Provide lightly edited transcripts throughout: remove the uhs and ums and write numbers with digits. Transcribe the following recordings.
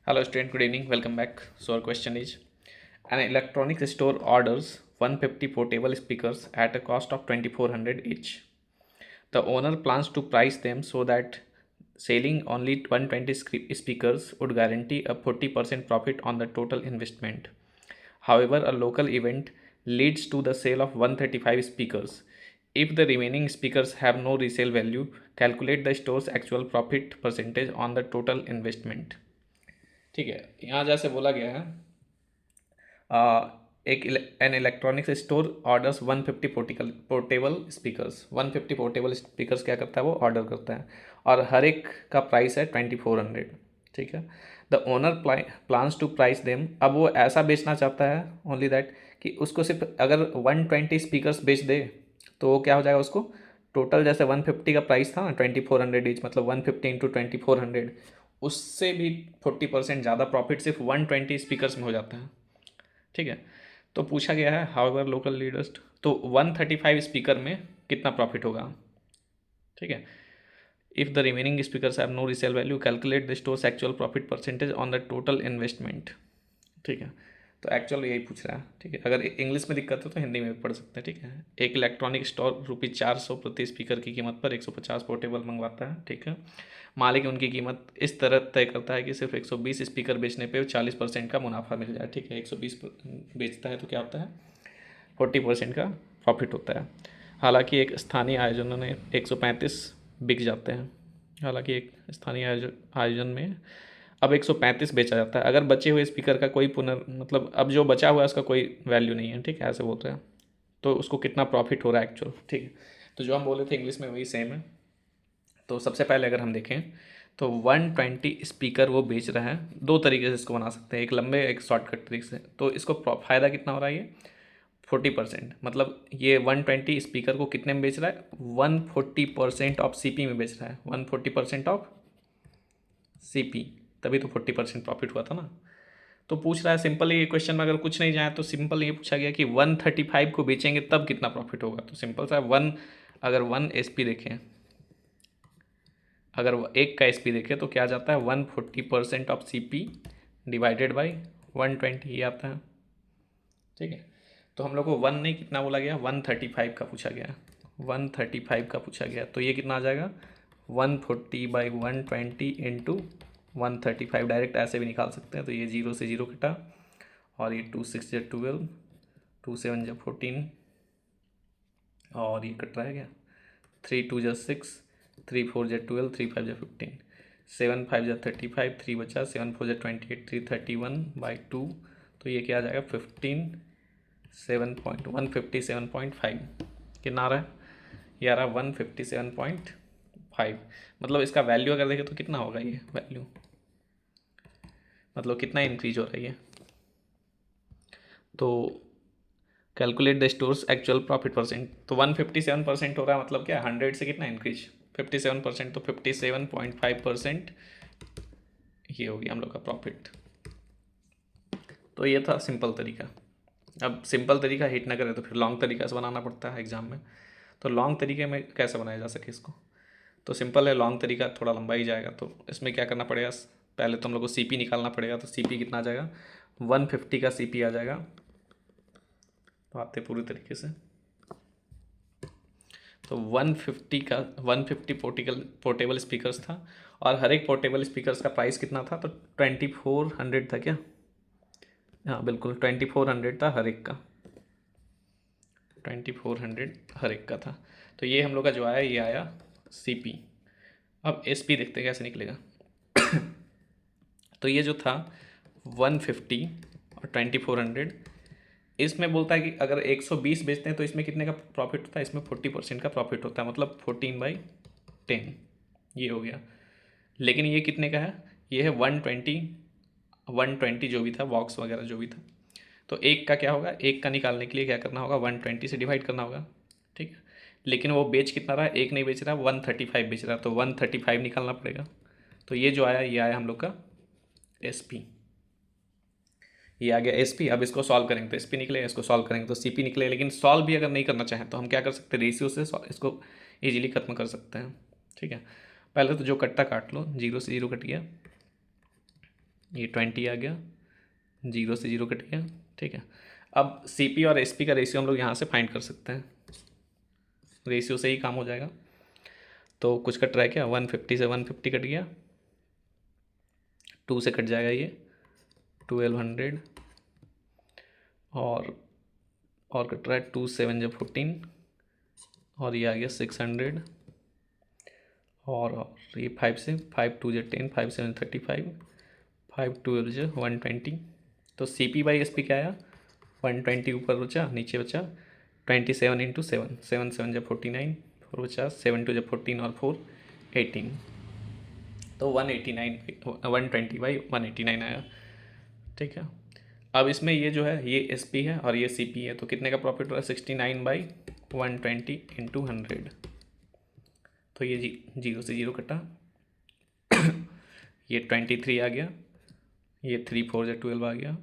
Hello student, good evening, welcome back. So our question is, an electronics store orders 150 portable speakers at a cost of 2400 each. The owner plans to price them so that selling only 120 speakers would guarantee a 40% profit on the total investment. However, a local event leads to the sale of 135 speakers. If the remaining speakers have no resale value, calculate the store's actual profit percentage on the total investment. ठीक है, यहाँ जैसे बोला गया है एक an electronics store orders 150 portable speakers 150 portable speakers क्या करता है, वो ऑर्डर करता है और हर एक का प्राइस है 2400। ठीक है, the owner plans to price them. अब वो ऐसा बेचना चाहता है ओनली दैट कि उसको सिर्फ अगर 120 स्पीकर्स बेच दे तो वो क्या हो जाएगा, उसको टोटल जैसे 150 का प्राइस था ना 2400 ईच, मतलब 150 इंटू 2400, उससे भी 40% ज़्यादा प्रॉफिट सिर्फ 120 स्पीकर्स में हो जाता है। ठीक है, तो पूछा गया है हाउएवर लोकल लीडर्स, तो 135 स्पीकर में कितना प्रॉफिट होगा। ठीक है, if the remaining speakers have no resale value calculate the store's actual profit percentage on the total investment. ठीक है, तो एक्चुअल यही पूछ रहा है। ठीक है, अगर इंग्लिश में दिक्कत हो तो हिंदी में भी पढ़ सकते हैं। ठीक है, एक इलेक्ट्रॉनिक स्टोर ₹400 प्रति स्पीकर की कीमत पर 150 पोर्टेबल मंगवाता है। ठीक है, मालिक उनकी कीमत इस तरह तय करता है कि सिर्फ 120 स्पीकर बेचने पे 40% का मुनाफा मिल जाए। ठीक है, 120 बेचता है तो क्या होता है, 40% का प्रॉफिट होता है। हालांकि एक स्थानीय आयोजनों ने 135 बिक जाते हैं। हालांकि एक स्थानीय आयोजन में अब 135 बेचा जाता है। अगर बचे हुए स्पीकर का कोई मतलब अब जो बचा हुआ है उसका कोई वैल्यू नहीं है। ठीक है, ऐसे बोलते हैं, तो उसको कितना प्रॉफिट हो रहा है एक्चुअल। ठीक है, तो जो हम बोले थे इंग्लिश में वही सेम है। तो सबसे पहले अगर हम देखें तो 120 स्पीकर वो बेच रहा है। दो तरीके से इसको बना सकते हैं, एक लंबे एक शॉर्टकट ट्रिक से। तो इसको फ़ायदा कितना हो रहा है, ये 40%, मतलब ये 120 स्पीकर को कितने में बेच रहा है, 140% ऑफ सीपी में बेच रहा है, 140% ऑफ सीपी, तभी तो 40% प्रॉफिट हुआ था ना। तो पूछ रहा है सिंपल, ये क्वेश्चन में अगर कुछ नहीं जाए तो सिंपल ये पूछा गया कि 135 को बेचेंगे तब कितना प्रॉफिट होगा। तो सिंपल सा अगर 1 SP देखें, अगर एक का SP देखें तो क्या जाता है, 140% ऑफ CP डिवाइडेड बाई 120 ही आता है। ठीक है, तो हम लोग को वन नहीं, कितना बोला गया, 135 का पूछा गया, 135 का पूछा गया, तो ये कितना आ जाएगा, 140/120 इंटू 135। डायरेक्ट ऐसे भी निकाल सकते हैं। तो ये 0 से 0 कटा और ये 2 6 जा 12, 2 7 जा 14 और ये कट रहा है क्या, 3 2 जा 6, 3 4 जा 12, 3 5 जा 15, 7 5 जा 35, 3 बचा, 7 4 जा 28, 3 31/2। तो ये क्या आ जाएगा, 157.5 कितना आ रहा है, ये आ रहा है 157.5। मतलब इसका वैल्यू अगर देखें तो कितना होगा, ये वैल्यू मतलब कितना इंक्रीज हो रही है। तो calculate the store's actual profit percent, तो 157% हो रहा है, मतलब क्या 100 से कितना इंक्रीज, 57%, तो 57.5% ये हो गया हम लोग का प्रॉफिट। तो ये था सिंपल तरीका। अब सिंपल तरीका हिट ना करे तो फिर लॉन्ग तरीका से बनाना पड़ता है एग्जाम में। तो लॉन्ग तरीके में कैसे बनाया जा सके इसको, तो सिंपल है, लॉन्ग तरीका थोड़ा लंबा ही जाएगा। तो इसमें क्या करना पड़ेगा, पहले तो हम लोग को CP निकालना पड़ेगा। तो CP कितना आ जाएगा, 150 का CP आ जाएगा। तो आते पूरी तरीके से, तो 150 का 150 पोर्टेबल स्पीकर्स था और हर एक पोर्टेबल स्पीकर्स का प्राइस कितना था, तो 2400 था क्या, हाँ बिल्कुल 2400 था हर एक का, 2400 हर एक का था। तो ये हम लोग का जो आया, ये आया CP। अब SP देखते हैं कैसे निकलेगा। तो ये जो था 150 और 2400, इसमें बोलता है कि अगर 120 बेचते हैं तो इसमें कितने का प्रॉफिट होता है, इसमें 40% का प्रॉफिट होता है, मतलब 14/10 ये हो गया। लेकिन ये कितने का है, ये है 120 जो भी था, बॉक्स वगैरह जो भी था। तो एक का क्या होगा, एक का निकालने के लिए क्या करना होगा, 120 से डिवाइड करना होगा। ठीक है, लेकिन वो बेच कितना रहा है, एक नहीं बेच रहा, 135 बेच रहा, तो 135 निकालना पड़ेगा। तो ये जो आया, ये आया हम लोग का SP, ये आ गया SP। अब इसको सॉल्व करेंगे तो SP निकले, इसको सॉल्व करेंगे तो CP निकले। लेकिन सॉल्व भी अगर नहीं करना चाहें तो हम क्या कर सकते हैं, रेशियो से इसको ईजिली खत्म कर सकते हैं। ठीक है, पहले तो जो कट्टा काट लो, 0 से 0 कट गया, ये 20 आ गया, 0 से 0 कट गया, ठीक है। अब CP और SP का रेशियो हम लोग यहाँ से फाइंड कर सकते हैं, रेशियो से ही काम हो जाएगा। तो कुछ कट रहा है क्या, 150 से 150 कट गया, 2 से कट जाएगा ये 1200, और कट रहा है 2 7 जब 14, और ये आ गया 600, और ये 5 से 5 2 जब 10, 5 7 35, 5 12 जब 120। तो CP बाई SP क्या आया, 120 ऊपर बचा, नीचे बचा 27 इंटू 7, 7 7 जब 49, 4 बचा, 7 2 जब 14 और 4 18, तो 189 120 बाई 189 आया, ठीक है। अब इसमें ये जो है ये SP है और ये CP है, तो कितने का प्रॉफिट हो रहा है, 69 बाई 120 इंटू 100। तो ये 0 से 0 कटा, ये 23 आ गया, ये 3 4 जब 12 आ गया,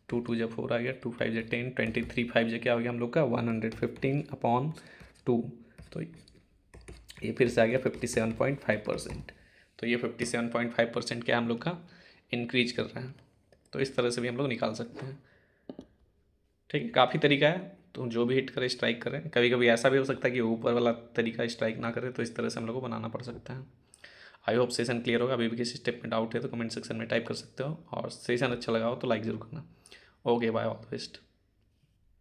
2 2 जब 4 आ गया, 2 5 जब 10, 23 5 जब क्या हो गया हम लोग का 115/2। तो ये फिर से आ गया 57.5%। तो ये 57.5% क्या हम लोग का इंक्रीज कर रहा है। तो इस तरह से भी हम लोग निकाल सकते हैं, ठीक है। काफ़ी तरीका है, तो जो भी हिट करे स्ट्राइक करें। कभी कभी ऐसा भी हो सकता है कि ऊपर वाला तरीका स्ट्राइक ना करे, तो इस तरह से हम लोग को बनाना पड़ सकता है। आई होप सेशन क्लियर होगा। अभी भी किसी स्टेप में डाउट है तो कमेंट सेक्शन में टाइप कर सकते हो, और सेशन अच्छा लगा हो तो लाइक ज़रूर करना। Okay bye, all the best.